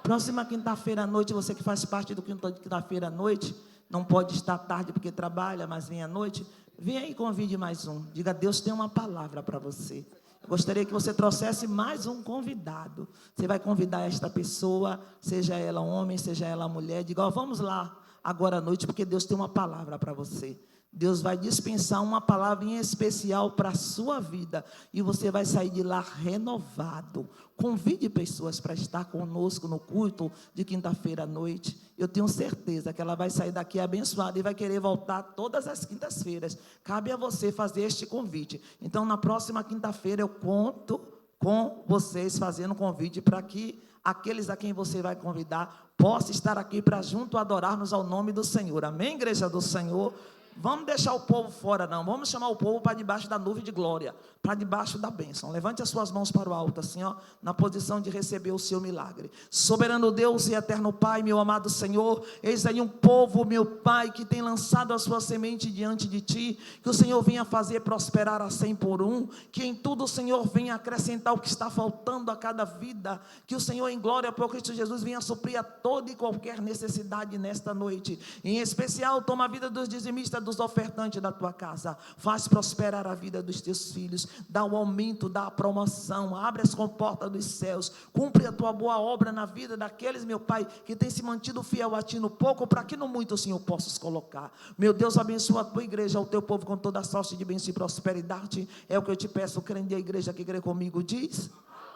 Próxima quinta-feira à noite, você que faz parte do quinta-feira à noite, não pode estar tarde porque trabalha, mas vem à noite, vem aí e convide mais um. Diga, Deus tem uma palavra para você. Eu gostaria que você trouxesse mais um convidado. Você vai convidar esta pessoa, seja ela homem, seja ela mulher. Diga, vamos lá agora à noite, porque Deus tem uma palavra para você. Deus vai dispensar uma palavra em especial para a sua vida. E você vai sair de lá renovado. Convide pessoas para estar conosco no culto de quinta-feira à noite. Eu tenho certeza que ela vai sair daqui abençoada e vai querer voltar todas as quintas-feiras. Cabe a você fazer este convite. Então, na próxima quinta-feira, eu conto com vocês fazendo convite para que aqueles a quem você vai convidar possam estar aqui para junto adorarmos ao nome do Senhor. Amém, igreja do Senhor? Vamos deixar o povo fora, não. Vamos chamar o povo para debaixo da nuvem de glória, para debaixo da bênção. Levante as suas mãos para o alto, assim, ó, na posição de receber o seu milagre. Soberano Deus e eterno Pai, meu amado Senhor, eis aí um povo, meu Pai, que tem lançado a sua semente diante de Ti, que o Senhor venha fazer prosperar a 100 por 1, que em tudo o Senhor venha acrescentar o que está faltando a cada vida, que o Senhor em glória por Cristo Jesus venha suprir a toda e qualquer necessidade nesta noite. Em especial, toma a vida dos dizimistas, dos ofertantes da tua casa, faz prosperar a vida dos teus filhos, dá o aumento, dá a promoção, abre as comportas dos céus, cumpre a tua boa obra na vida daqueles, meu Pai, que tem se mantido fiel a ti no pouco, para que no muito o Senhor possas colocar. Meu Deus, abençoa a tua igreja, o teu povo com toda a sorte de bênção e prosperidade, é o que eu te peço, crendo. A igreja que crê comigo diz,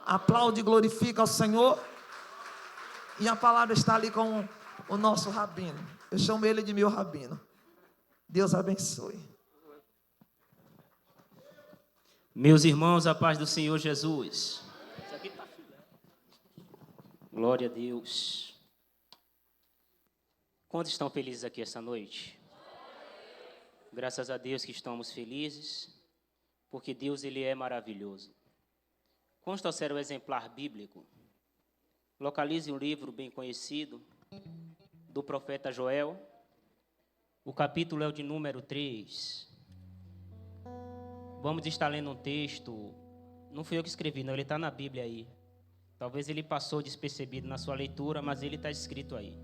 aplaude e glorifica ao Senhor. E a palavra está ali com o nosso rabino, eu chamo ele de meu rabino. Deus abençoe. Meus irmãos, a paz do Senhor Jesus. Isso aqui tá filé. Glória a Deus. Quantos estão felizes aqui essa noite? Graças a Deus que estamos felizes, porque Deus, Ele é maravilhoso. Quantos trouxeram o exemplar bíblico? Localize um livro bem conhecido do profeta Joel. O capítulo é o de número 3. Vamos estar lendo um texto. Não fui eu que escrevi, não. Ele está na Bíblia aí. Talvez ele passou despercebido na sua leitura, mas ele está escrito aí.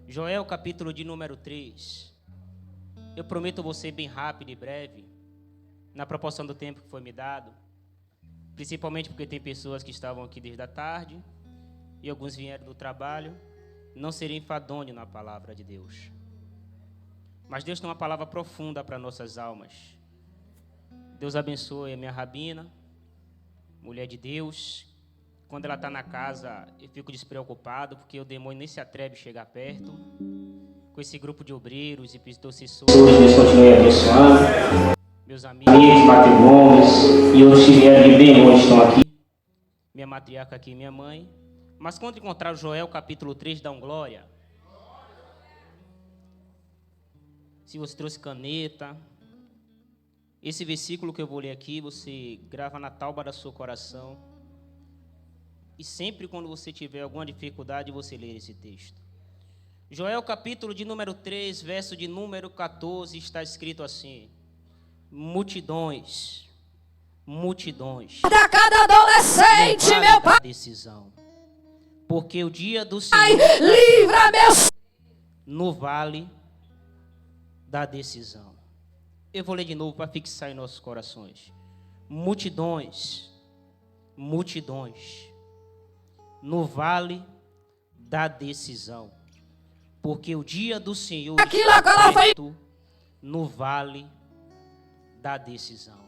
Joel, capítulo de número 3. Eu prometo você bem rápido e breve, na proporção do tempo que foi me dado. Principalmente porque tem pessoas que estavam aqui desde a tarde e alguns vieram do trabalho. Não serei enfadonho na palavra de Deus. Mas Deus tem uma palavra profunda para nossas almas. Deus abençoe a minha rabina, mulher de Deus. Quando ela está na casa, eu fico despreocupado, porque o demônio nem se atreve a chegar perto. Com esse grupo de obreiros e intercessores, Deus continue abençoando. Meus amigos, matrimônios e outros que vieram bem longe estão aqui. Minha matriarca aqui, minha mãe. Mas quando encontrar o Joel, capítulo 3, dá um glória. Se você trouxe caneta, esse versículo que eu vou ler aqui, você grava na tauba do seu coração. E sempre quando você tiver alguma dificuldade, você lê esse texto. Joel, capítulo de número 3, verso de número 14, está escrito assim: multidões, multidões. Da cada adolescente, vale meu pai. Decisão. Porque o dia do Senhor Livra meu. no vale da decisão. Eu vou ler de novo para fixar em nossos corações. Multidões, multidões, no vale da decisão. Porque o dia do Senhor está perto no vale da decisão.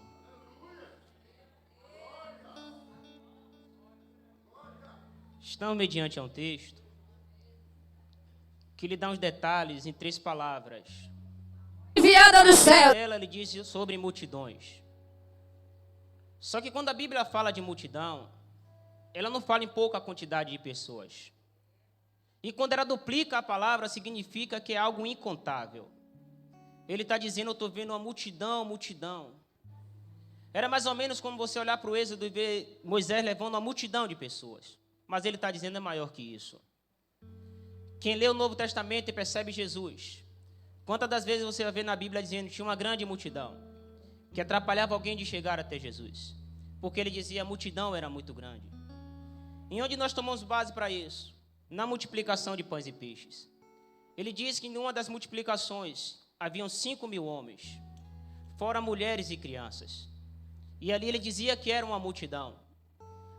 Estamos mediante a um texto que lhe dá uns detalhes em 3 palavras. Enviada do céu. Ela lhe diz sobre multidões. Só que quando a Bíblia fala de multidão, ela não fala em pouca quantidade de pessoas. E quando ela duplica a palavra, significa que é algo incontável. Ele está dizendo, eu estou vendo uma multidão, multidão. Era mais ou menos como você olhar para o Êxodo e ver Moisés levando uma multidão de pessoas. Mas ele está dizendo é maior que isso. Quem lê o Novo Testamento e percebe Jesus, quantas das vezes você vai ver na Bíblia dizendo que tinha uma grande multidão, que atrapalhava alguém de chegar até Jesus? Porque ele dizia a multidão era muito grande. Em onde nós tomamos base para isso? na multiplicação de pães e peixes. Ele diz que em uma das multiplicações haviam 5.000 homens, fora mulheres e crianças. E ali ele dizia que era uma multidão.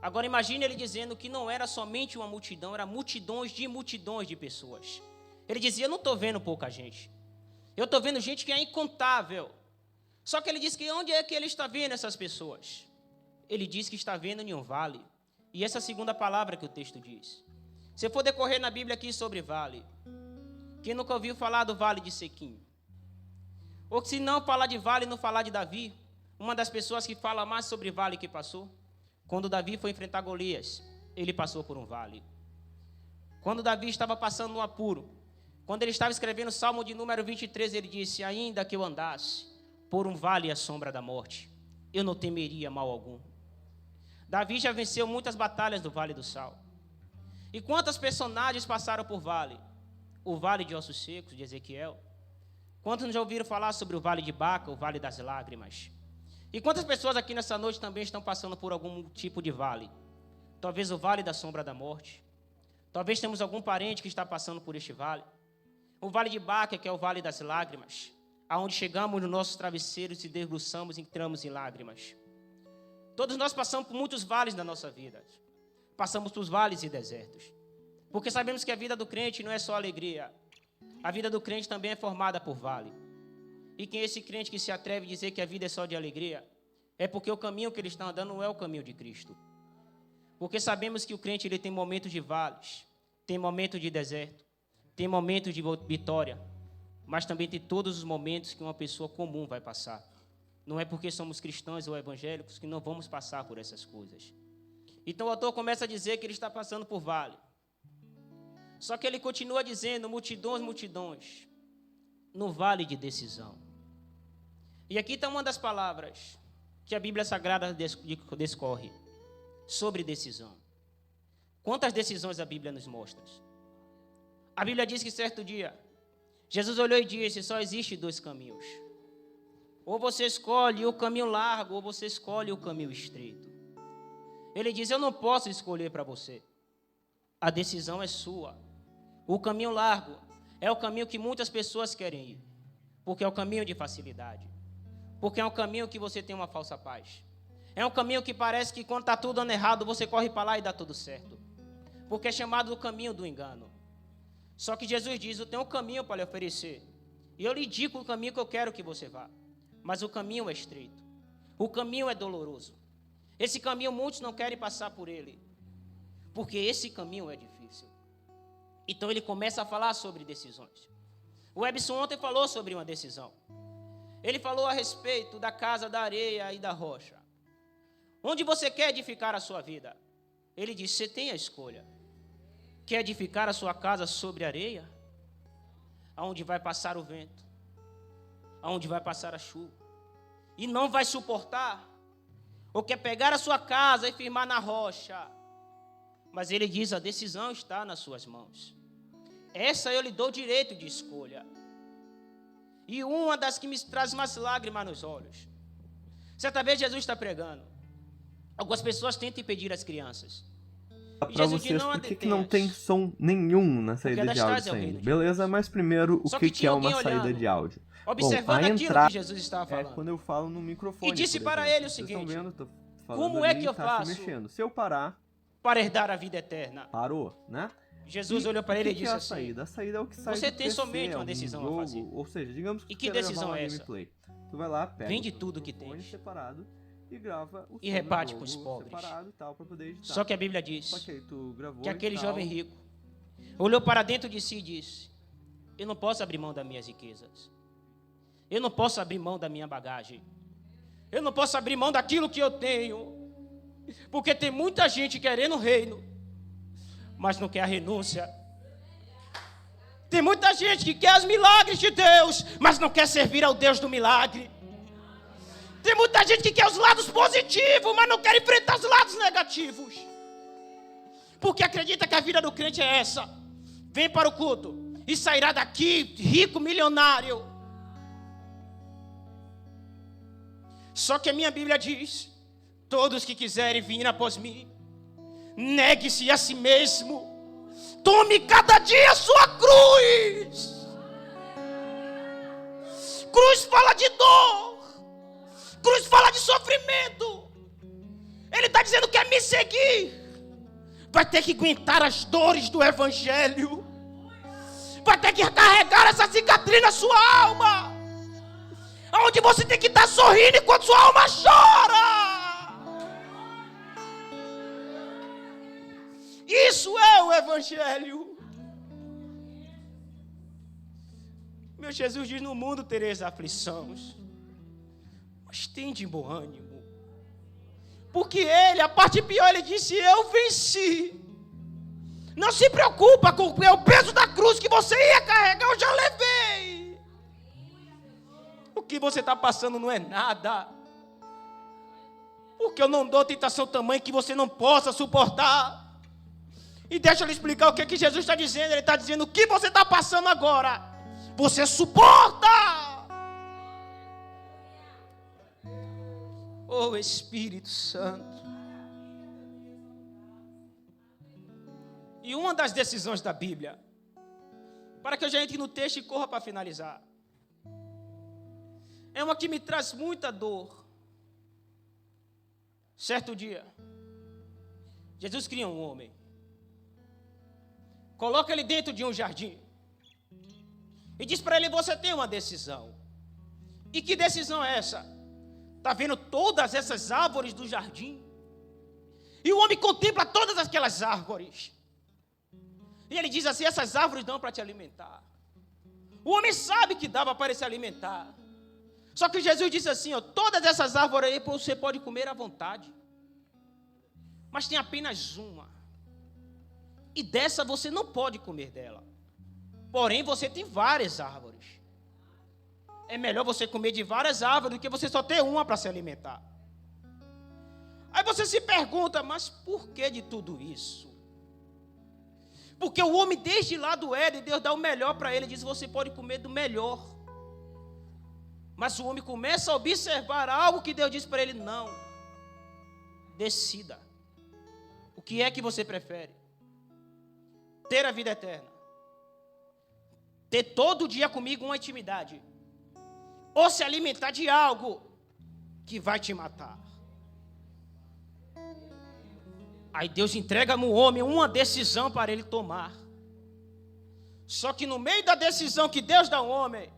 Agora imagine ele dizendo que não era somente uma multidão, era multidões de pessoas. Ele dizia, eu não estou vendo pouca gente. Eu estou vendo gente que é incontável. Só que ele diz que onde é que ele está vendo essas pessoas? Ele diz que está vendo em um vale. E essa é a segunda palavra que o texto diz. Se eu for decorrer na Bíblia aqui sobre vale, quem nunca ouviu falar do vale de Sequim? Ou se não falar de vale, não falar de Davi, uma das pessoas que fala mais sobre vale que passou, quando Davi foi enfrentar Golias, ele passou por um vale. Quando Davi estava passando no apuro, quando ele estava escrevendo o Salmo de número 23, ele disse, ainda que eu andasse por um vale à sombra da morte, eu não temeria mal algum. Davi já venceu muitas batalhas do Vale do Sal. E quantos personagens passaram por vale? O Vale de Ossos Secos, de Ezequiel. Quantos já ouviram falar sobre o Vale de Baca, o Vale das Lágrimas? E quantas pessoas aqui nessa noite também estão passando por algum tipo de vale? Talvez o Vale da Sombra da Morte. Talvez temos algum parente que está passando por este vale. O Vale de Baca, que é o Vale das Lágrimas, aonde chegamos nos nossos travesseiros e debruçamos e entramos em lágrimas. Todos nós passamos por muitos vales na nossa vida. Passamos por vales e desertos. Porque sabemos que a vida do crente não é só alegria. A vida do crente também é formada por vale. E quem é esse crente que se atreve a dizer que a vida é só de alegria? É porque o caminho que ele está andando não é o caminho de Cristo. Porque sabemos que o crente ele tem momentos de vales, tem momentos de deserto, tem momentos de vitória, mas também tem todos os momentos que uma pessoa comum vai passar. Não é porque somos cristãos ou evangélicos que não vamos passar por essas coisas. Então o autor começa a dizer que ele está passando por vale. Só que ele continua dizendo, multidões, no vale de decisão. E aqui está uma das palavras que a Bíblia Sagrada discorre sobre decisão. Quantas decisões a Bíblia nos mostra? A Bíblia diz que certo dia, Jesus olhou e disse, só existe 2 caminhos. Ou você escolhe o caminho largo, ou você escolhe o caminho estreito. Ele diz, eu não posso escolher para você. A decisão é sua. O caminho largo é o caminho que muitas pessoas querem ir. Porque é o caminho de facilidade. Porque é um caminho que você tem uma falsa paz. É um caminho que parece que quando está tudo dando errado, você corre para lá e dá tudo certo. Porque é chamado do caminho do engano. Só que Jesus diz, eu tenho um caminho para lhe oferecer. E eu lhe digo o caminho que eu quero que você vá. Mas o caminho é estreito. O caminho é doloroso. Esse caminho muitos não querem passar por ele. Porque esse caminho é difícil. Então ele começa a falar sobre decisões. O Ebson ontem falou sobre uma decisão. Ele falou a respeito da casa da areia e da rocha. Onde você quer edificar a sua vida? Ele disse, você tem a escolha. Quer edificar a sua casa sobre areia? Aonde vai passar o vento? Aonde vai passar a chuva? E não vai suportar? Ou quer pegar a sua casa e firmar na rocha? Mas ele diz, a decisão está nas suas mãos. Essa eu lhe dou direito de escolha. E uma das que me traz mais lágrimas nos olhos. Certa vez Jesus está pregando. Algumas pessoas tentam impedir as crianças. Para vocês, por que não tem som nenhum na saída de áudio saindo? Beleza, mas primeiro, o que é uma saída de áudio? Observando aquilo que Jesus estava falando. É quando eu falo no microfone. E disse para ele o seguinte, como é que eu faço se eu parar para herdar a vida eterna? Parou, né? Jesus olhou para ele e disse assim, a saída? A saída é o que sai você do tem PC, somente uma decisão a fazer. Ou seja, digamos que e que decisão é essa? Gameplay. Tu vai lá, pega vende tudo que tem separado e grava o e reparte para os pobres. Separado, tal, para poder editar. Só que a Bíblia diz Só que, aí tu gravou que aquele tal. jovem rico olhou para dentro de si e disse, eu não posso abrir mão das minhas riquezas. Eu não posso abrir mão da minha bagagem. Eu não posso abrir mão daquilo que eu tenho. Porque tem muita gente querendo o reino, mas não quer a renúncia. Tem muita gente que quer os milagres de Deus, mas não quer servir ao Deus do milagre. Tem muita gente que quer os lados positivos, mas não quer enfrentar os lados negativos. Porque acredita que a vida do crente é essa. Vem para o culto e sairá daqui rico, milionário. Só que a minha Bíblia diz, todos que quiserem vir após mim, negue-se a si mesmo, Tome cada dia a sua cruz. Cruz fala de dor. Cruz fala de sofrimento. Ele está dizendo que quer me seguir, vai ter que aguentar as dores do Evangelho. Vai ter que carregar essa cicatriz na sua alma. Onde você tem que estar sorrindo enquanto sua alma chora. Isso é o Evangelho. Meu Jesus diz: no mundo tereis aflições, mas tende bom ânimo. Porque ele, a parte pior, ele disse: eu venci. Não se preocupa com o peso da cruz que você ia carregar, eu já levei. O que você está passando não é nada. Porque eu não dou tentação tamanha que você não possa suportar. E deixa eu lhe explicar o que, que Jesus está dizendo. Ele está dizendo: o que você está passando agora, você suporta. Oh Espírito Santo. E uma das decisões da Bíblia, para que eu já entre no texto e corra para finalizar, é uma que me traz muita dor. Certo dia, Jesus cria um homem, coloca ele dentro de um jardim e diz para ele: você tem uma decisão. E que decisão é essa? Está vendo todas essas árvores do jardim? E o homem contempla todas aquelas árvores. E ele diz assim: essas árvores dão para te alimentar. O homem sabe que dava para ele se alimentar. Só que Jesus disse assim: ó, todas essas árvores aí você pode comer à vontade. Mas tem apenas uma. E dessa você não pode comer dela. Porém, você tem várias árvores. É melhor você comer de várias árvores do que você só ter uma para se alimentar. Aí você se pergunta: mas por que de tudo isso? Porque o homem desde lá do Éden, Deus dá o melhor para ele, diz: você pode comer do melhor. Mas o homem começa a observar algo que Deus diz para ele: não. Decida. O que é que você prefere? Ter a vida eterna, ter todo dia comigo uma intimidade, ou se alimentar de algo que vai te matar? Aí Deus entrega ao homem uma decisão para ele tomar. Só que no meio da decisão que Deus dá ao homem,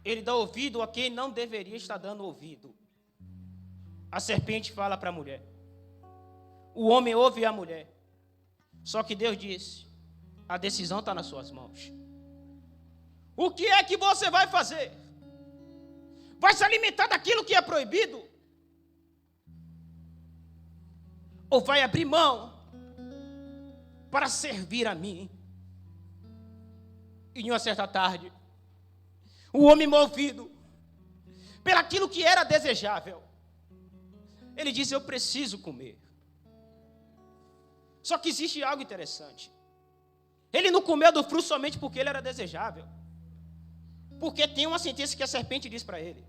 ele dá ouvido a quem não deveria estar dando ouvido. A serpente fala para a mulher. O homem ouve a mulher. Só que Deus disse: a decisão está nas suas mãos. O que é que você vai fazer? Vai se alimentar daquilo que é proibido? Ou vai abrir mão para servir a mim? E em uma certa tarde, o homem movido pelaquilo que era desejável, ele disse: eu preciso comer. Só que existe algo interessante. Ele não comeu do fruto somente porque ele era desejável. Porque tem uma sentença que a serpente diz para ele: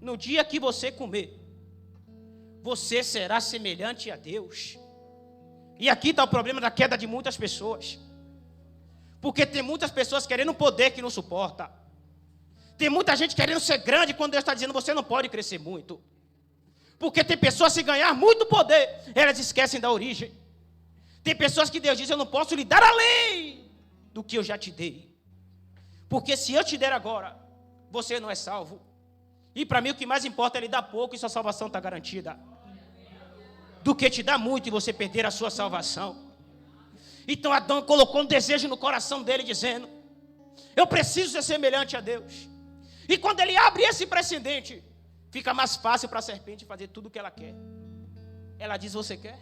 no dia que você comer, você será semelhante a Deus. E aqui está o problema da queda de muitas pessoas. Porque tem muitas pessoas querendo poder que não suporta. Tem muita gente querendo ser grande quando Deus está dizendo: você não pode crescer muito. Porque tem pessoas, se ganhar muito poder, elas esquecem da origem. Tem pessoas que Deus diz: eu não posso lhe dar além do que eu já te dei. Porque se eu te der agora, você não é salvo. E para mim o que mais importa é lhe dar pouco e sua salvação está garantida, do que te dar muito e você perder a sua salvação. Então Adão colocou um desejo no coração dele, dizendo: eu preciso ser semelhante a Deus. E quando ele abre esse precedente, fica mais fácil para a serpente fazer tudo o que ela quer. Ela diz: você quer?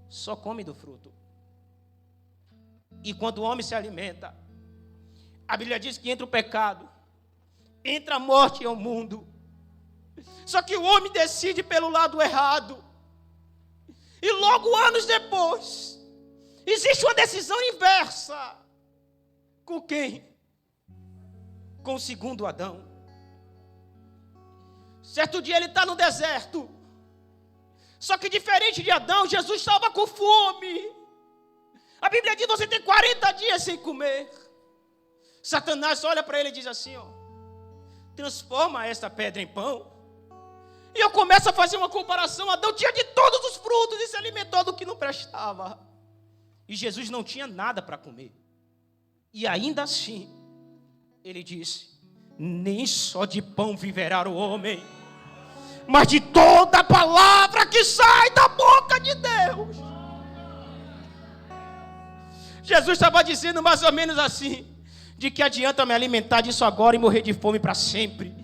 Só come do fruto. E quando o homem se alimenta, a Bíblia diz que entra o pecado, entra a morte ao mundo. Só que o homem decide pelo lado errado. E logo anos depois, existe uma decisão inversa. Com quem? Com o segundo Adão. Certo dia ele está no deserto. Só que diferente de Adão, Jesus estava com fome. A Bíblia diz: você tem 40 dias sem comer. Satanás olha para ele e diz assim: ó, transforma esta pedra em pão. E eu começo a fazer uma comparação. Adão tinha de todos os frutos e se alimentou do que não prestava. E Jesus não tinha nada para comer. E ainda assim, ele disse: nem só de pão viverá o homem, mas de toda a palavra que sai da boca de Deus. Jesus estava dizendo mais ou menos assim: de que adianta me alimentar disso agora e morrer de fome para sempre?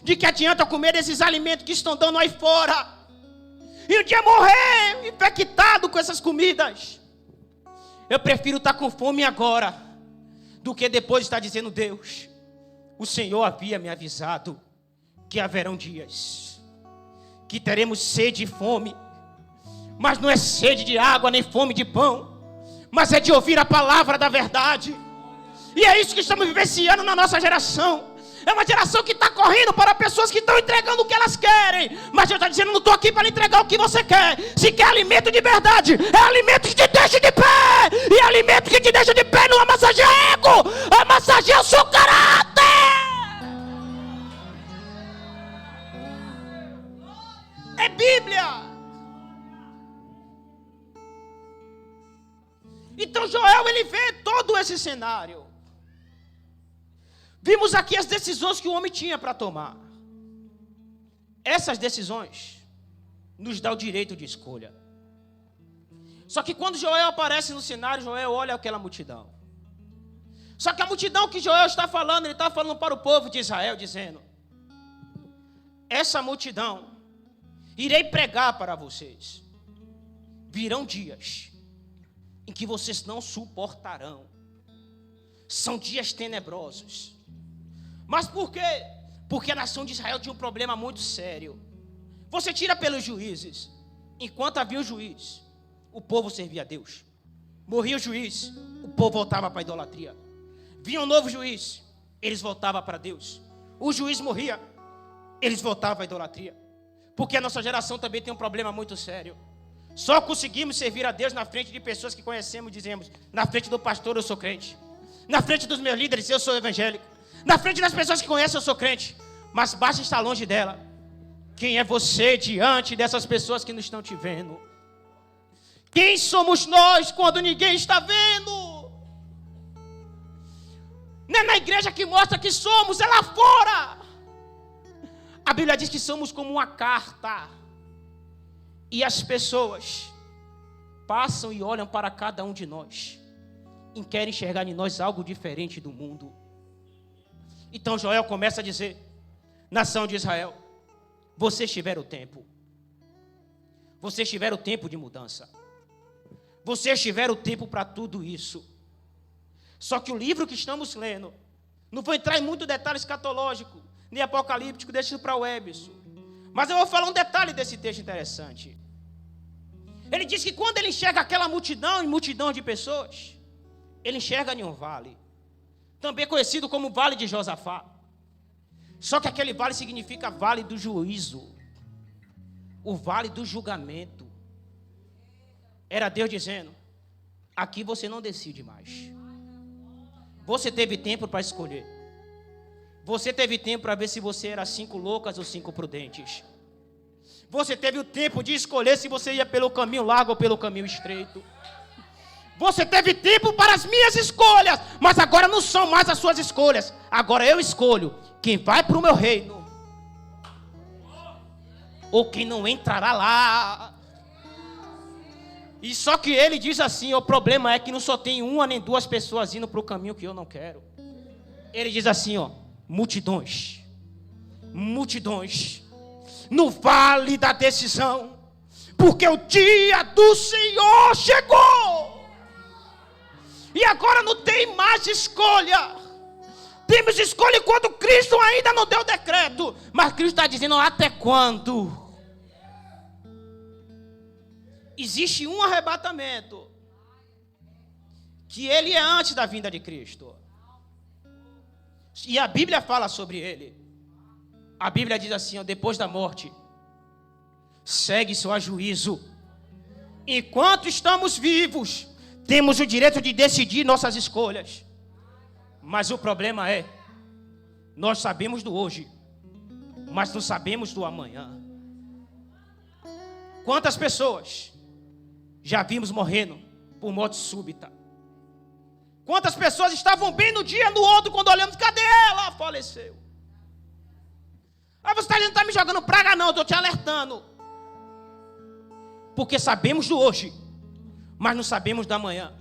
De que adianta comer desses alimentos que estão dando aí fora e um dia morrer infectado com essas comidas? Eu prefiro estar com fome agora do que depois estar dizendo: Deus, o Senhor havia me avisado que haverão dias que teremos sede e fome, mas não é sede de água nem fome de pão, mas é de ouvir a palavra da verdade. E é isso que estamos vivenciando na nossa geração. É uma geração que está correndo para pessoas que estão entregando o que elas querem. Mas eu estou dizendo: não estou aqui para entregar o que você quer. Se quer alimento de verdade, é alimento que te deixa de pé. E alimento que te deixa de pé não massageia ego, massageia o seu caráter. É Bíblia. Então Joel, ele vê todo esse cenário. Vimos aqui as decisões que o homem tinha para tomar. Essas decisões nos dão o direito de escolha. Só que quando Joel aparece no cenário, Joel olha aquela multidão. Só que a multidão que Joel está falando, ele está falando para o povo de Israel, dizendo: essa multidão, irei pregar para vocês. Virão dias em que vocês não suportarão. São dias tenebrosos. Mas por quê? Porque a nação de Israel tinha um problema muito sério. Você tira pelos juízes. Enquanto havia o juiz, o povo servia a Deus. Morria o juiz, o povo voltava para a idolatria. Vinha um novo juiz, eles voltavam para Deus. O juiz morria, eles voltavam à idolatria. Porque a nossa geração também tem um problema muito sério. Só conseguimos servir a Deus na frente de pessoas que conhecemos e dizemos: na frente do pastor eu sou crente, na frente dos meus líderes eu sou evangélico, na frente das pessoas que conhecem eu sou crente. Mas basta estar longe dela. Quem é você diante dessas pessoas que não estão te vendo? Quem somos nós quando ninguém está vendo? Não é na igreja que mostra que somos, é lá fora. A Bíblia diz que somos como uma carta. E as pessoas passam e olham para cada um de nós e querem enxergar em nós algo diferente do mundo. Então Joel começa a dizer: nação de Israel, vocês tiveram tempo. Vocês tiveram tempo de mudança. Vocês tiveram tempo para tudo isso. Só que o livro que estamos lendo, não vou entrar em muito detalhe escatológico, nem apocalíptico, deixa isso para o Ebson. Mas eu vou falar um detalhe desse texto interessante. Ele diz que quando ele enxerga aquela multidão e multidão de pessoas, ele enxerga em um vale, também conhecido como Vale de Josafá. Só que aquele vale significa vale do juízo, o vale do julgamento. Era Deus dizendo: aqui você não decide mais. Você teve tempo para escolher. Você teve tempo para ver se você era 5 loucas ou 5 prudentes. Você teve o tempo de escolher se você ia pelo caminho largo ou pelo caminho estreito. Você teve tempo para as minhas escolhas, mas agora não são mais as suas escolhas. Agora eu escolho quem vai para o meu reino ou quem não entrará lá. E só que ele diz assim: o problema é que não só tem uma nem duas pessoas indo para o caminho que eu não quero. Ele diz assim, ó: multidões, multidões, no vale da decisão, porque o dia do Senhor chegou. E agora não tem mais escolha. Temos escolha quando Cristo ainda não deu decreto. Mas Cristo está dizendo: até quando? Existe um arrebatamento, que ele é antes da vinda de Cristo. E a Bíblia fala sobre ele. A Bíblia diz assim, ó: depois da morte, segue-se a juízo. Enquanto estamos vivos, Temos o direito de decidir nossas escolhas. Mas o problema é, nós sabemos do hoje, mas não sabemos do amanhã. Quantas pessoas já vimos morrendo por morte súbita? Quantas pessoas estavam bem no dia, no outro, quando olhamos, cadê ela? Faleceu. Aí você não está me jogando praga não, eu estou te alertando. Porque sabemos do hoje, mas não sabemos do amanhã.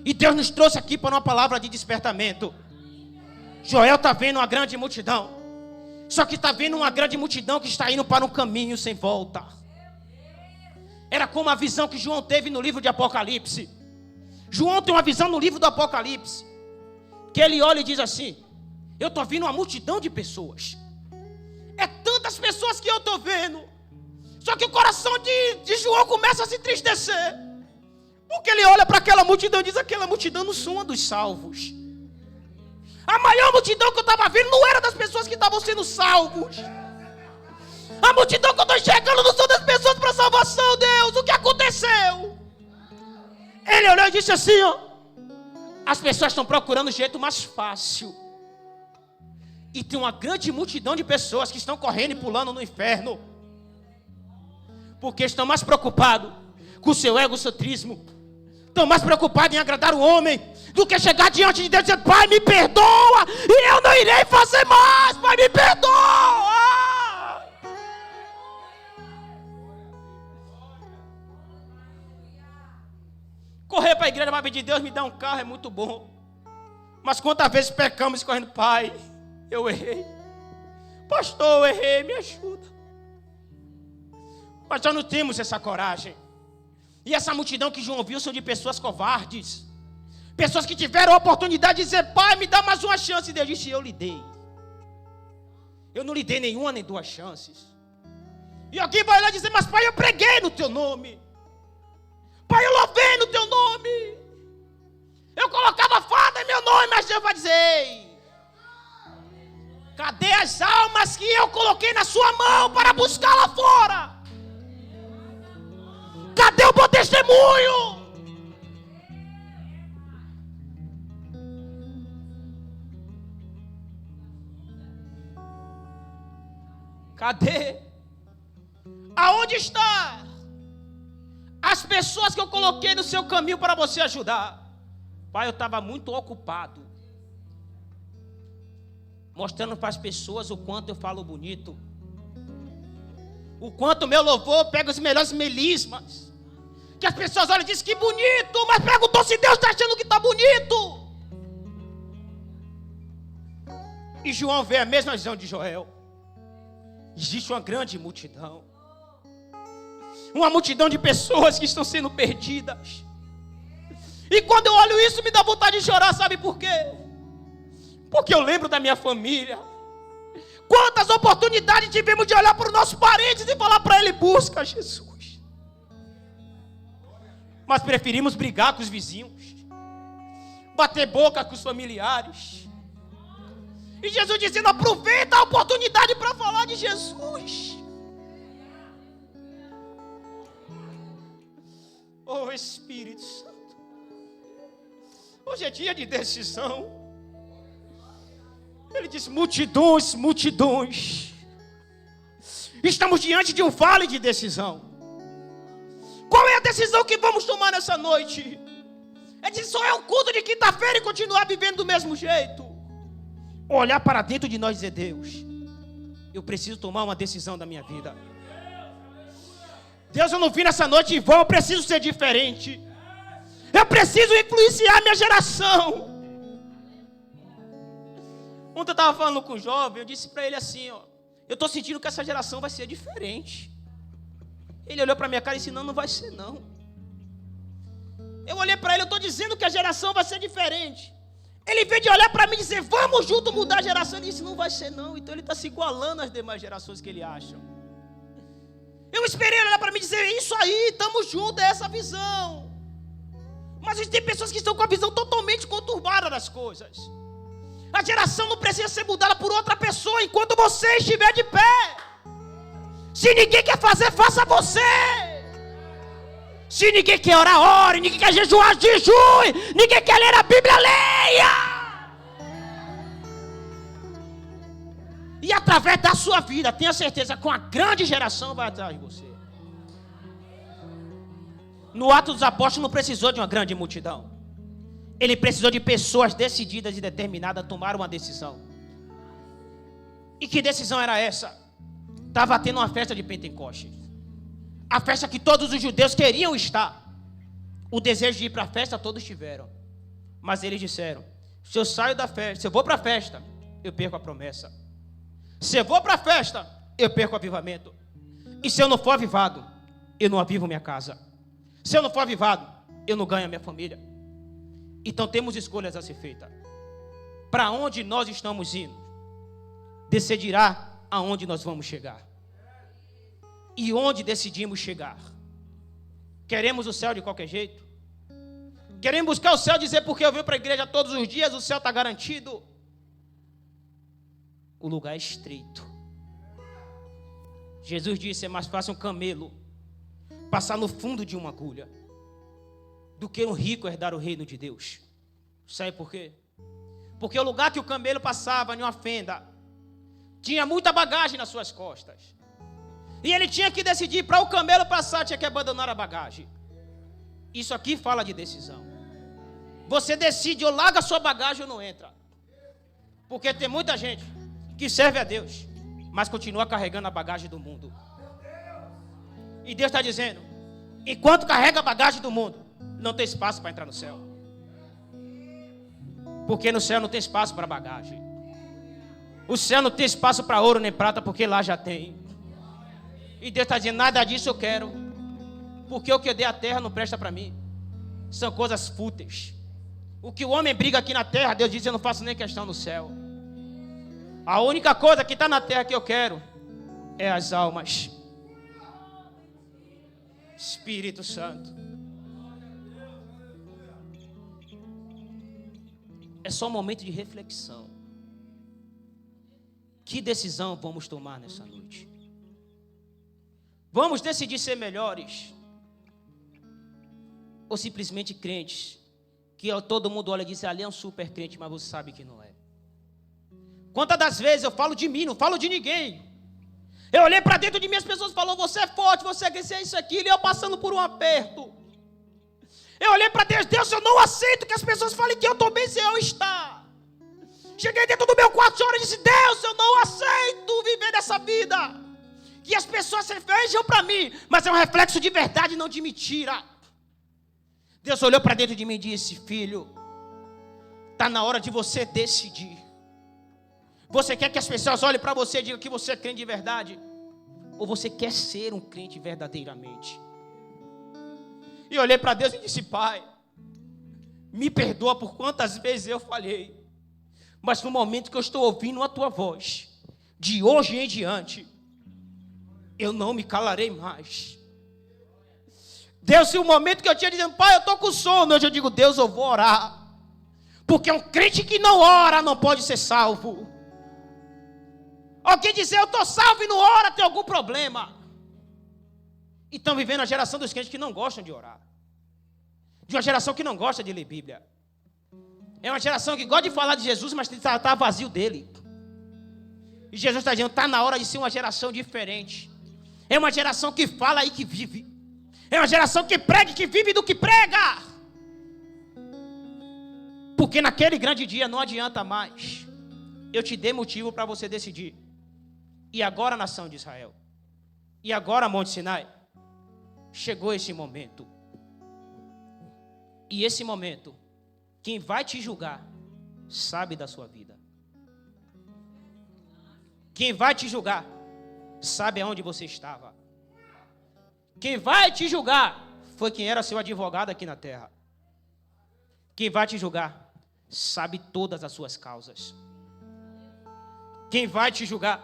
E Deus nos trouxe aqui para uma palavra de despertamento. Joel está vendo uma grande multidão. Só que está vendo uma grande multidão que está indo para um caminho sem volta. Era como a visão que João teve no livro de Apocalipse. João tem uma visão no livro do Apocalipse, que ele olha e diz assim: eu estou vendo uma multidão de pessoas. É tantas pessoas que eu estou vendo. Só que o coração de João começa a se entristecer. Porque ele olha para aquela multidão e diz: aquela multidão não são dos salvos. A maior multidão que eu estava vendo não era das pessoas que estavam sendo salvos. A multidão que eu estou enxergando não são das pessoas para salvação, Deus. O que aconteceu? Ele olhou e disse assim, ó: as pessoas estão procurando o jeito mais fácil. E tem uma grande multidão de pessoas que estão correndo e pulando no inferno. Porque estão mais preocupados com o seu egocentrismo. Estão mais preocupados em agradar o homem do que chegar diante de Deus e dizer: Pai, me perdoa, e eu não irei fazer mais. Pai, me perdoa. Correr para a igreja para pedir: Deus, me dá um carro, é muito bom. Mas quantas vezes pecamos correndo: Pai, eu errei. Pastor, eu errei, me ajuda. Mas nós não temos essa coragem. E essa multidão que João viu são de pessoas covardes. Pessoas que tiveram a oportunidade de dizer: Pai, me dá mais uma chance. E Deus disse: eu lhe dei. Eu não lhe dei nenhuma nem duas chances. E alguém vai lá dizer: mas Pai, eu preguei no teu nome. Pai, eu louvei no teu nome. Eu colocava fada em meu nome. Mas Deus vai dizer: ei, cadê as almas que eu coloquei na sua mão para buscar lá fora? Cadê o bom testemunho? Cadê? Aonde está as pessoas que eu coloquei no seu caminho para você ajudar? Pai, eu estava muito ocupado mostrando para as pessoas o quanto eu falo bonito, o quanto o meu louvor pega os melhores melismas, que as pessoas olham e dizem: que bonito, mas perguntou se Deus está achando que está bonito. E João vê a mesma visão de Joel. Existe uma grande multidão, uma multidão de pessoas que estão sendo perdidas. E quando eu olho isso, me dá vontade de chorar. Sabe por quê? Porque eu lembro da minha família. Quantas oportunidades tivemos de olhar para os nossos parentes e falar para ele: busca Jesus. Mas preferimos brigar com os vizinhos, bater boca com os familiares. E Jesus dizendo: aproveita a oportunidade para falar de Jesus. Oh Espírito Santo, hoje é dia de decisão. Ele diz: multidões, multidões. Estamos diante de um vale de decisão. Qual é a decisão que vamos tomar nessa noite? É de só é um culto de quinta-feira e continuar vivendo do mesmo jeito? Olhar para dentro de nós e dizer: Deus, eu preciso tomar uma decisão da minha vida. Deus, eu não vim nessa noite em vão, eu preciso ser diferente. Eu preciso influenciar minha geração. Ontem eu estava falando com um jovem, eu disse para ele assim, ó: eu estou sentindo que essa geração vai ser diferente. Ele olhou para minha cara e disse: não, não vai ser não. Eu olhei para ele: eu estou dizendo que a geração vai ser diferente. Ele veio de olhar para mim e dizer: vamos juntos mudar a geração. Ele disse: não vai ser não. Então ele está se igualando às demais gerações que ele acha. Eu esperei ele olhar para mim e dizer: isso aí, estamos juntos, é essa visão. Mas tem pessoas que estão com a visão totalmente conturbada das coisas. A geração não precisa ser mudada por outra pessoa enquanto você estiver de pé. Se ninguém quer fazer, faça você. Se ninguém quer orar, ore. Ninguém quer jejuar, jejue. Ninguém quer ler a Bíblia, leia. E através da sua vida, tenha certeza que uma grande geração vai atrás de você. No Atos dos Apóstolos não precisou de uma grande multidão. Ele precisou de pessoas decididas e determinadas a tomar uma decisão. E que decisão era essa? Estava tendo uma festa de Pentecostes. A festa que todos os judeus queriam estar. O desejo de ir para a festa todos tiveram. Mas eles disseram: se eu saio da festa, se eu vou para a festa, eu perco a promessa. Se eu vou para a festa, eu perco o avivamento. E se eu não for avivado, eu não avivo minha casa. Se eu não for avivado, eu não ganho a minha família. Então temos escolhas a ser feitas. Para onde nós estamos indo decidirá aonde nós vamos chegar. E onde decidimos chegar? Queremos o céu de qualquer jeito? Queremos buscar o céu e dizer porque eu venho para a igreja todos os dias, o céu está garantido? O lugar é estreito. Jesus disse: é mais fácil um camelo passar no fundo de uma agulha do que um rico herdar o reino de Deus. Sabe por quê? Porque o lugar que o camelo passava, em uma fenda, tinha muita bagagem nas suas costas. E ele tinha que decidir, para o camelo passar, tinha que abandonar a bagagem. Isso aqui fala de decisão. Você decide, ou larga a sua bagagem ou não entra. Porque tem muita gente que serve a Deus, mas continua carregando a bagagem do mundo. E Deus está dizendo: enquanto carrega a bagagem do mundo, não tem espaço para entrar no céu. Porque no céu não tem espaço para bagagem. O céu não tem espaço para ouro nem prata, porque lá já tem. E Deus está dizendo: nada disso eu quero, porque o que eu dei à terra não presta para mim. São coisas fúteis. O que o homem briga aqui na terra, Deus diz: eu não faço nem questão no céu. A única coisa que está na terra que eu quero é as almas. Espírito Santo. É só um momento de reflexão. Que decisão vamos tomar nessa noite? Vamos decidir ser melhores? Ou simplesmente crentes, que todo mundo olha e diz: ali é um super crente, mas você sabe que não é. Quantas das vezes eu falo de mim, não falo de ninguém. Eu olhei para dentro de mim, as pessoas falaram: você é forte, você é isso, aquilo, e eu passando por um aperto. Eu olhei para Deus: Deus, eu não aceito que as pessoas falem que eu estou bem sem eu estar. Cheguei dentro do meu quarto, chorei e disse: Deus, eu não aceito viver dessa vida. Que as pessoas se vejam para mim, mas é um reflexo de verdade, não de mentira. Deus olhou para dentro de mim e disse: filho, está na hora de você decidir. Você quer que as pessoas olhem para você e digam que você é crente de verdade? Ou você quer ser um crente verdadeiramente? E eu olhei para Deus e disse: Pai, me perdoa por quantas vezes eu falhei. Mas no momento que eu estou ouvindo a Tua voz, de hoje em diante, eu não me calarei mais. Deus, se o momento que eu tinha dizendo: Pai, eu estou com sono, hoje eu digo: Deus, eu vou orar. Porque um crente que não ora não pode ser salvo. Alguém dizer: eu estou salvo e não ora, tem algum problema. E estão vivendo a geração dos crentes que não gostam de orar. De uma geração que não gosta de ler Bíblia. É uma geração que gosta de falar de Jesus, mas está vazio dele. E Jesus está dizendo: está na hora de ser uma geração diferente. É uma geração que fala e que vive. É uma geração que prega e que vive do que prega. Porque naquele grande dia não adianta mais. Eu te dei motivo para você decidir. E agora, nação de Israel, e agora, Monte Sinai, chegou esse momento. E esse momento, quem vai te julgar sabe da sua vida. Quem vai te julgar sabe aonde você estava. Quem vai te julgar foi quem era seu advogado aqui na terra. Quem vai te julgar sabe todas as suas causas. Quem vai te julgar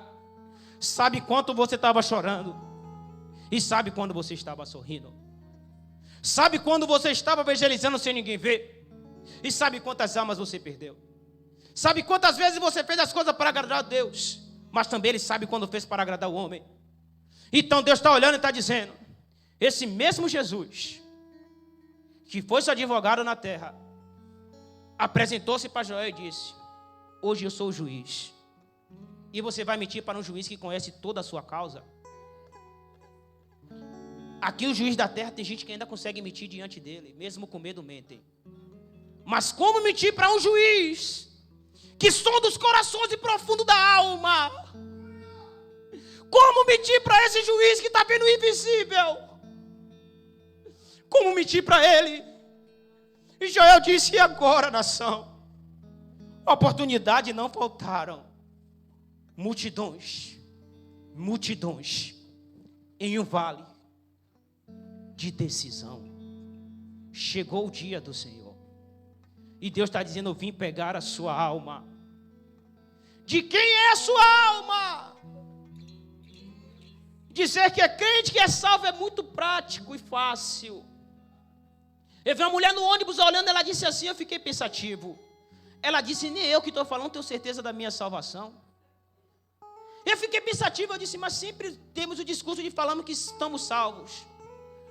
sabe quanto você estava chorando e sabe quando você estava sorrindo. Sabe quando você estava evangelizando sem ninguém ver e sabe quantas almas você perdeu. Sabe quantas vezes você fez as coisas para agradar a Deus, mas também Ele sabe quando fez para agradar o homem. Então Deus está olhando e está dizendo: esse mesmo Jesus que foi seu advogado na terra, apresentou-se para Joel e disse: hoje eu sou o juiz. E você vai mentir para um juiz que conhece toda a sua causa? Aqui o juiz da terra tem gente que ainda consegue mentir diante dele, mesmo com medo mentem. Mas como mentir para um juiz que sonda os corações e profundo da alma? Como mentir para esse juiz que está vendo o invisível? Como mentir para ele? E Joel disse: e agora, nação? Oportunidade não faltaram. Multidões em um vale de decisão. Chegou o dia do Senhor. E Deus está dizendo: eu vim pegar a sua alma. De quem é a sua alma? Dizer que é crente, que é salvo é muito prático e fácil. Eu vi uma mulher no ônibus olhando, ela disse assim, eu fiquei pensativo. Ela disse: nem eu que estou falando tenho certeza da minha salvação. Eu fiquei pensativo, eu disse: mas sempre temos o discurso de falamos que estamos salvos.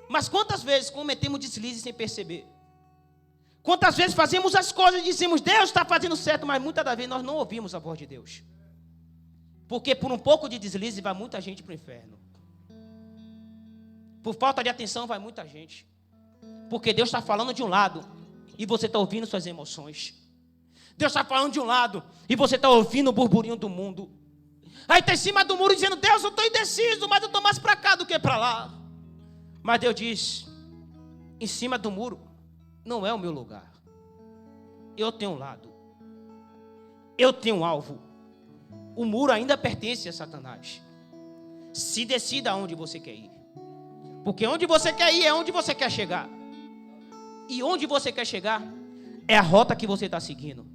Mas quantas vezes cometemos deslizes sem perceber? Quantas vezes fazemos as coisas e dizemos: Deus está fazendo certo, mas muitas das vezes nós não ouvimos a voz de Deus. Porque por um pouco de deslize vai muita gente para o inferno. Por falta de atenção vai muita gente. Porque Deus está falando de um lado e você está ouvindo suas emoções. Deus está falando de um lado e você está ouvindo o burburinho do mundo. Aí está em cima do muro dizendo: Deus, eu estou indeciso, mas eu estou mais para cá do que para lá. Mas Deus diz: em cima do muro não é o meu lugar. Eu tenho um lado. Eu tenho um alvo. O muro ainda pertence a Satanás. Se decida aonde você quer ir. Porque onde você quer ir é onde você quer chegar. E onde você quer chegar é a rota que você está seguindo.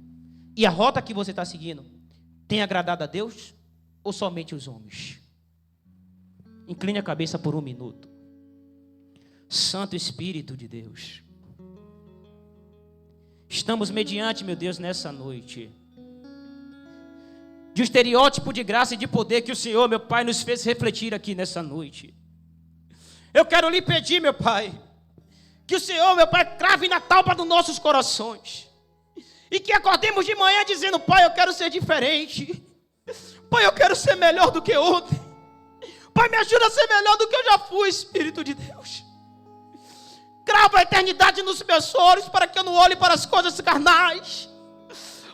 E a rota que você está seguindo tem agradado a Deus ou somente os homens? Incline a cabeça por um minuto. Santo Espírito de Deus, estamos mediante, meu Deus, nessa noite, de um estereótipo de graça e de poder que o Senhor, meu Pai, nos fez refletir aqui nessa noite. Eu quero lhe pedir, meu Pai, que o Senhor, meu Pai, crave na talpa dos nossos corações. E que acordemos de manhã dizendo: Pai, eu quero ser diferente. Pai, eu quero ser melhor do que ontem. Pai, me ajuda a ser melhor do que eu já fui, Espírito de Deus. Crava a eternidade nos meus olhos para que eu não olhe para as coisas carnais.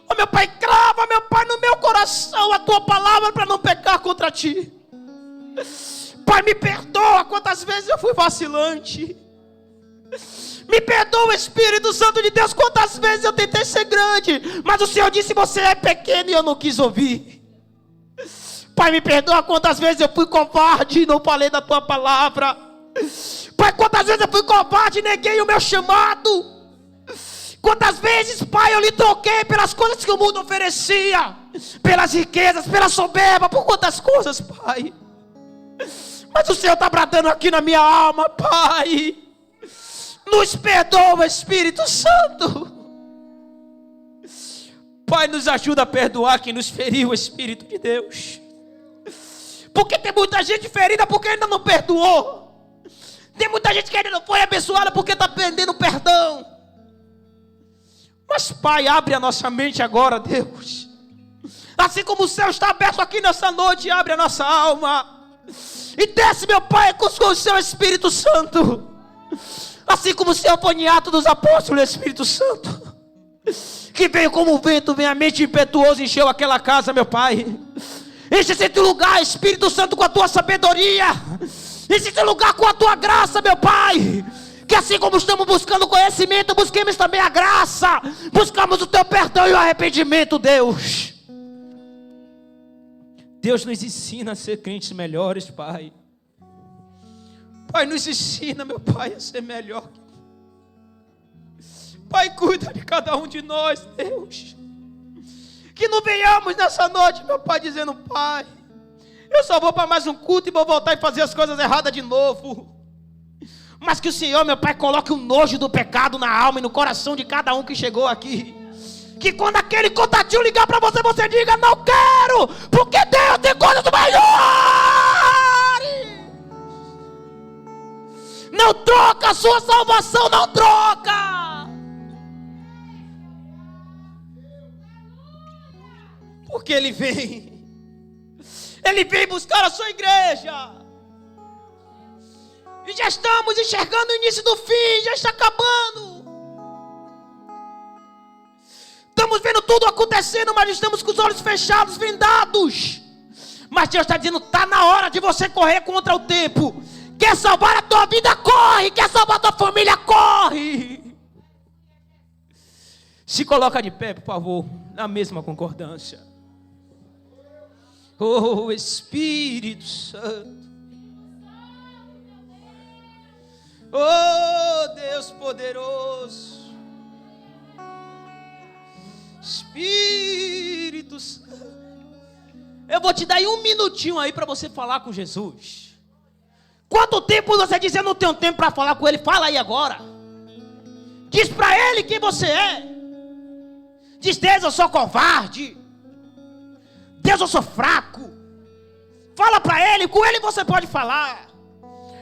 Oh, meu Pai, crava, meu Pai, no meu coração a Tua palavra para não pecar contra Ti. Pai, me perdoa quantas vezes eu fui vacilante. Me perdoa, Espírito Santo de Deus, quantas vezes eu tentei ser grande, mas o Senhor disse: você é pequeno, e eu não quis ouvir. Pai, me perdoa quantas vezes eu fui covarde e não falei da Tua palavra. Pai, quantas vezes eu fui covarde e neguei o meu chamado. Quantas vezes, Pai, eu lhe troquei pelas coisas que o mundo oferecia, pelas riquezas, pela soberba, por quantas coisas, Pai. Mas o Senhor está bradando aqui na minha alma: Pai, nos perdoa, Espírito Santo. Pai, nos ajuda a perdoar quem nos feriu, Espírito de Deus. Porque tem muita gente ferida porque ainda não perdoou. Tem muita gente que ainda não foi abençoada porque está perdendo perdão. Mas, Pai, abre a nossa mente agora, Deus. Assim como o céu está aberto aqui nessa noite, abre a nossa alma. E desce, meu Pai, com o Seu Espírito Santo. Assim como o Senhor foi em Atos dos Apóstolos, Espírito Santo, que veio como um vento, vem a mente impetuosa, encheu aquela casa, meu Pai. Enche esse lugar, Espírito Santo, com a Tua sabedoria. Enche esse lugar com a Tua graça, meu Pai. Que assim como estamos buscando conhecimento, busquemos também a graça. Buscamos o Teu perdão e o arrependimento, Deus. Deus nos ensina a ser crentes melhores, Pai. Pai, nos ensina, meu Pai, a ser melhor. Pai, cuida de cada um de nós, Deus. Que não venhamos nessa noite, meu Pai, dizendo: Pai, eu só vou para mais um culto e vou voltar e fazer as coisas erradas de novo. Mas que o Senhor, meu Pai, coloque o nojo do pecado na alma e no coração de cada um que chegou aqui. Que quando aquele contatinho ligar para você, você diga: não quero, porque Deus tem coisas melhores. Não troca a sua salvação, não troca. Porque Ele vem buscar a sua igreja. E já estamos enxergando o início do fim, já está acabando. Estamos vendo tudo acontecendo, mas estamos com os olhos fechados, vendados. Mas Deus está dizendo, está na hora de você correr contra o tempo. Quer salvar a tua vida, corre. Quer salvar a tua família, corre. Se coloca de pé, por favor, na mesma concordância. Oh, Espírito Santo. Oh, Deus poderoso. Espírito Santo. Eu vou te dar aí um minutinho aí para você falar com Jesus. Quanto tempo você diz, eu não tenho tempo para falar com Ele? Fala aí agora. Diz para Ele quem você é. Diz, Deus, eu sou covarde. Deus, eu sou fraco. Fala para Ele, com Ele você pode falar.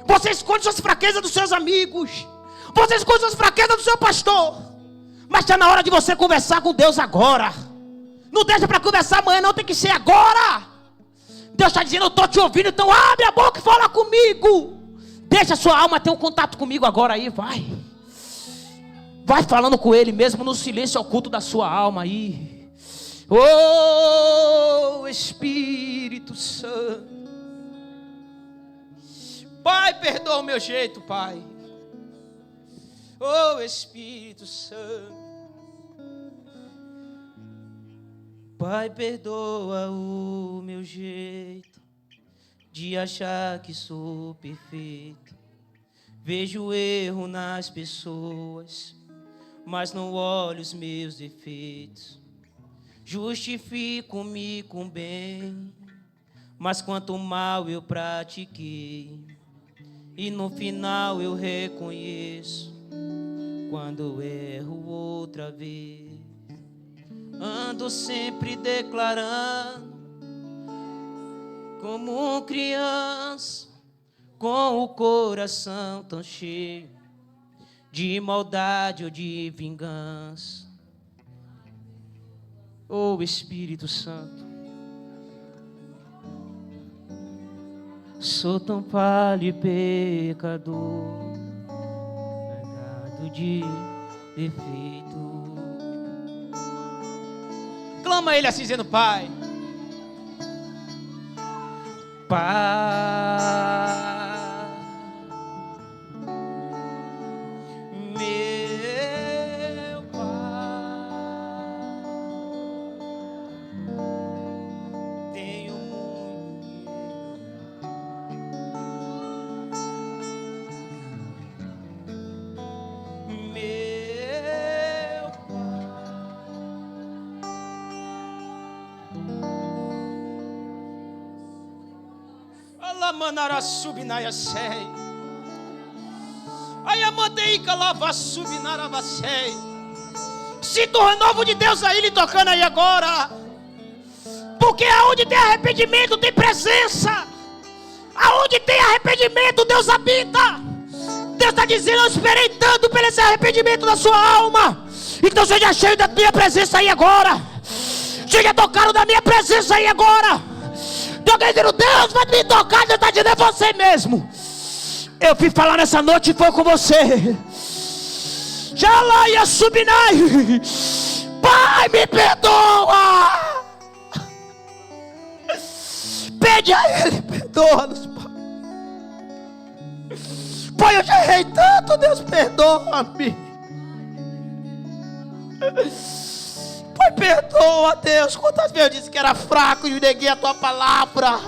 Você esconde suas fraquezas dos seus amigos. Você esconde suas fraquezas do seu pastor. Mas está na hora de você conversar com Deus agora. Não deixa para conversar amanhã, não, tem que ser agora. Deus está dizendo, eu estou te ouvindo, então abre a boca e fala comigo. Deixa a sua alma ter um contato comigo agora aí, vai. Vai falando com Ele mesmo no silêncio oculto da sua alma aí. Oh, Espírito Santo. Pai, perdoa o meu jeito, Pai. Oh, Espírito Santo. Pai, perdoa o meu jeito de achar que sou perfeito. Vejo o erro nas pessoas, mas não olho os meus defeitos. Justifico-me com bem, mas quanto mal eu pratiquei. E no final eu reconheço quando erro outra vez. Ando sempre declarando como criança, com o coração tão cheio de maldade ou de vingança. Oh, Espírito Santo, sou tão falho e pecador, carregado de defeito. Clama a Ele assim, dizendo, Pai, Pai, meu Pai, tenho muito meu Manara subinaia sei. Aí a manteíca lava subinara sei. Sinto o renovo de Deus aí lhe tocando aí agora. Porque aonde tem arrependimento tem presença. Aonde tem arrependimento Deus habita. Deus está dizendo, eu esperei tanto pelo esse arrependimento da sua alma. Então seja cheio da minha presença aí agora. Seja tocado da minha presença aí agora. Alguém dizendo, Deus vai me tocar, Deus está dizendo, é você mesmo. Eu fui falar nessa noite e foi com você. Já lá ia subinai. Pai, me perdoa. Pede a Ele, perdoa-nos, Pai. Pai, eu já errei tanto, Deus, perdoa-me. Pai, perdoa, Deus. Quantas vezes eu disse que era fraco e neguei a tua palavra?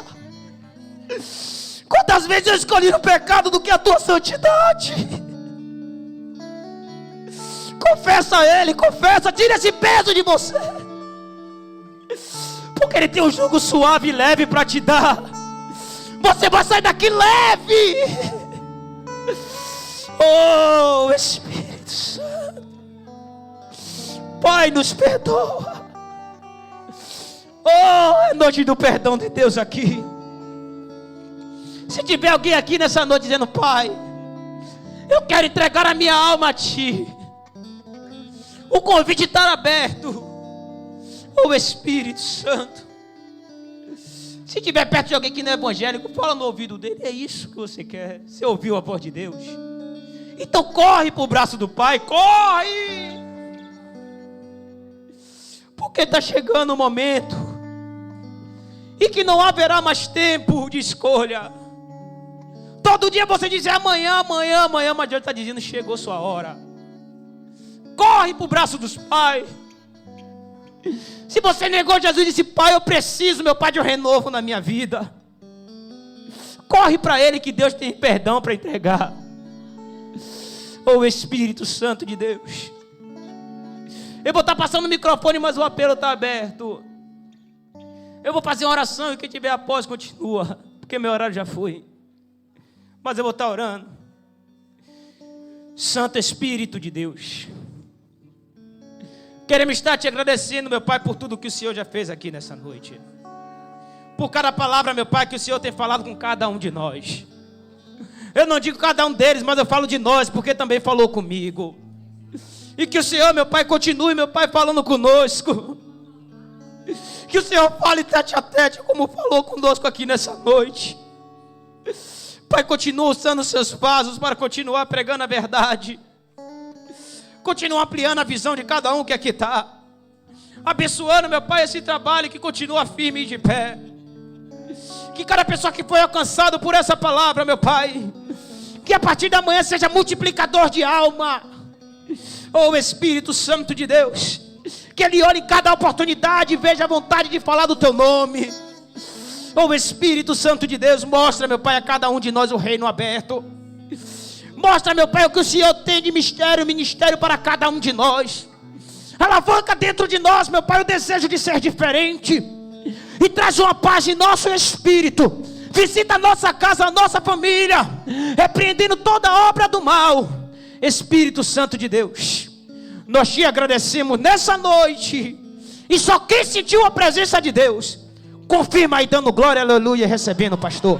Quantas vezes eu escolhi o pecado do que a tua santidade? Confessa a Ele, confessa, tira esse peso de você. Porque Ele tem um jugo suave e leve para te dar. Você vai sair daqui leve. Oh, Espírito Santo. Pai, nos perdoa. Oh, é noite do perdão de Deus aqui. Se tiver alguém aqui nessa noite dizendo, Pai, Eu quero entregar a minha alma a Ti. O convite está aberto. O Espírito Santo. Se estiver perto de alguém que não é evangélico, fala no ouvido dele. É isso que você quer. Você ouviu a voz de Deus? Então corre para o braço do Pai. Corre! Porque está chegando o momento e que não haverá mais tempo de escolha. Todo dia você diz amanhã, amanhã, amanhã, mas Deus está dizendo, chegou sua hora. Corre para o braço dos pais. Se você negou Jesus e disse, Pai, eu preciso, meu Pai, de um renovo na minha vida. Corre para Ele que Deus tem perdão para entregar. O Espírito Santo de Deus. Eu vou estar passando o microfone, mas o apelo está aberto. Eu vou fazer uma oração e quem tiver após continua, porque meu horário já foi. Mas eu vou estar orando. Santo Espírito de Deus, queremos estar te agradecendo, meu Pai, por tudo que o Senhor já fez aqui nessa noite. Por cada palavra, meu Pai, que o Senhor tem falado com cada um de nós. Eu não digo cada um deles, mas eu falo de nós, porque também falou comigo. E que o Senhor, meu Pai, continue, meu Pai, falando conosco. Que o Senhor fale tete a tete, como falou conosco aqui nessa noite. Pai, continua usando os seus vasos para continuar pregando a verdade. Continua ampliando a visão de cada um que aqui está. Abençoando, meu Pai, esse trabalho que continua firme e de pé. Que cada pessoa que foi alcançada por essa palavra, meu Pai, que a partir da manhã seja multiplicador de alma. Oh Espírito Santo de Deus, que Ele olhe em cada oportunidade e veja a vontade de falar do Teu nome. Oh Espírito Santo de Deus, mostra, meu Pai, a cada um de nós o reino aberto. Mostra, meu Pai, o que o Senhor tem de ministério para cada um de nós. Alavanca dentro de nós, meu Pai, o desejo de ser diferente. E traz uma paz em nosso espírito. Visita a nossa casa, a nossa família, repreendendo toda obra do mal. Espírito Santo de Deus, nós te agradecemos nessa noite. E só quem sentiu a presença de Deus, confirma aí dando glória, aleluia, recebendo o pastor.